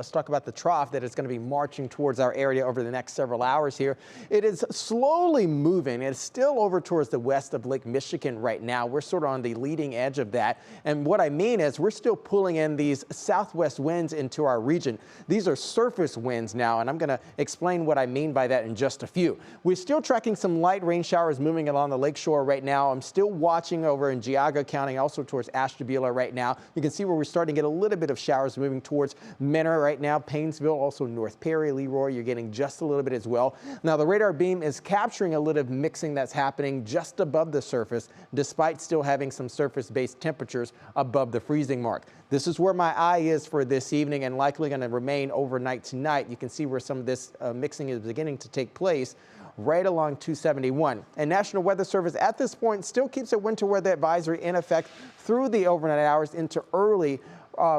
Let's talk about the trough that is going to be marching towards our area over the next several hours here. It is slowly moving. It's still over towards the west of Lake Michigan right now. We're sort of on the leading edge of that. And what I mean is we're still pulling in these southwest winds into our region. These are surface winds now, and I'm going to explain what I mean by that in just a few. We're still tracking some light rain showers moving along the lakeshore right now. I'm still watching over in Geauga County, also towards Ashtabula right now. You can see where we're starting to get a little bit of showers moving towards Menor right now, Paynesville, also North Perry, Leroy, you're getting just a little bit as well. Now the radar beam is capturing a little mixing that's happening just above the surface, despite still having some surface-based temperatures above the freezing mark. This is where my eye is for this evening and likely going to remain overnight tonight. You can see where some of this mixing is beginning to take place right along 271. And National Weather Service at this point still keeps a winter weather advisory in effect through the overnight hours into early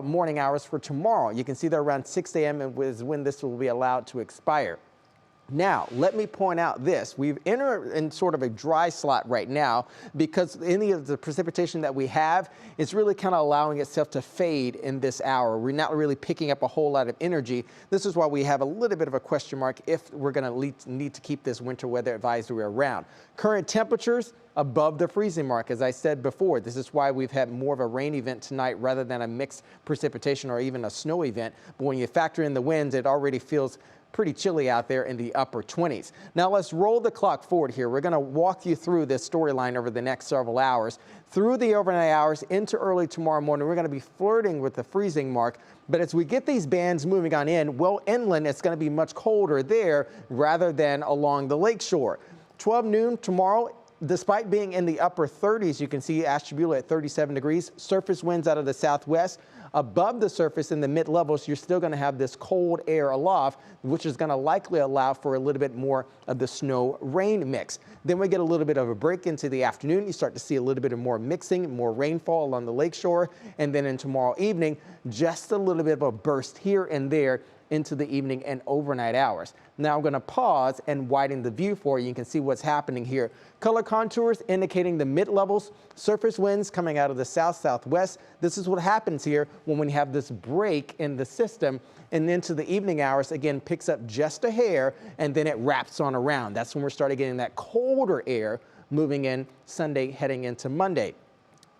morning hours for tomorrow. You can see that around 6 a.m. is when this will be allowed to expire. Now, let me point out this. We've entered in sort of a dry slot right now because any of the precipitation that we have is really kind of allowing itself to fade in this hour. We're not really picking up a whole lot of energy. This is why we have a little bit of a question mark if we're going to need to keep this winter weather advisory around. Current temperatures above the freezing mark, as I said before. This is why we've had more of a rain event tonight rather than a mixed precipitation or even a snow event. But when you factor in the winds, it already feels pretty chilly out there in the upper 20s. Now let's roll the clock forward here. We're going to walk you through this storyline over the next several hours. Through the overnight hours into early tomorrow morning, we're going to be flirting with the freezing mark. But as we get these bands moving on in, well, inland, it's going to be much colder there rather than along the lakeshore. 12 noon tomorrow. Despite being in the upper 30s, you can see Ashtabula at 37 degrees, surface winds out of the southwest. Above the surface in the mid levels, you're still going to have this cold air aloft, which is going to likely allow for a little bit more of the snow rain mix. Then we get a little bit of a break into the afternoon. You start to see a little bit of more mixing, more rainfall along the lakeshore. And then in tomorrow evening, just a little bit of a burst here and there into the evening and overnight hours. Now I'm going to pause and widen the view for you. You can see what's happening here. Color contours indicating the mid-levels, surface winds coming out of the south-southwest. This is what happens here when we have this break in the system, and into the evening hours, again, picks up just a hair, and then it wraps on around. That's when we're starting getting that colder air moving in Sunday heading into Monday.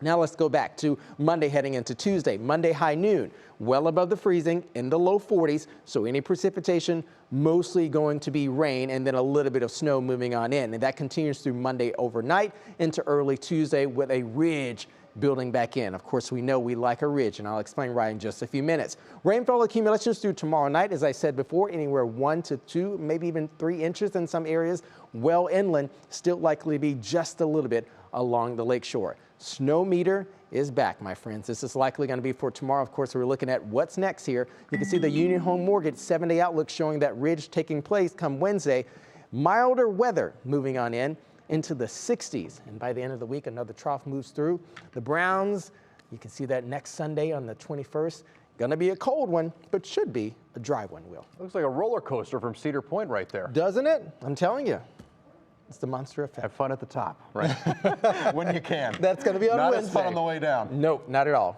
Now let's go back to Monday heading into Tuesday. Monday high noon, well above the freezing in the low 40s. So any precipitation, mostly going to be rain and then a little bit of snow moving on in. And that continues through Monday overnight into early Tuesday with a ridge building back in. Of course, we know we like a ridge, and I'll explain why in just a few minutes. Rainfall accumulations through tomorrow night, as I said before, anywhere 1 to 2, maybe even 3 inches in some areas. Well inland, still likely to be just a little bit along the lakeshore. Snow meter is back, my friends. This is likely going to be for tomorrow. Of course, we're looking at what's next here. You can see the Union Home Mortgage 7-day outlook showing that ridge taking place come Wednesday. Milder weather moving on in into the 60s. And by the end of the week, another trough moves through. The Browns, you can see that next Sunday on the 21st. Going to be a cold one, but should be a dry one, Will. Looks like a roller coaster from Cedar Point right there. Doesn't it? I'm telling you. It's the monster effect. Have fun at the top, right? When you can. That's going to be on Wednesday. Not as fun on the way down. Nope, not at all.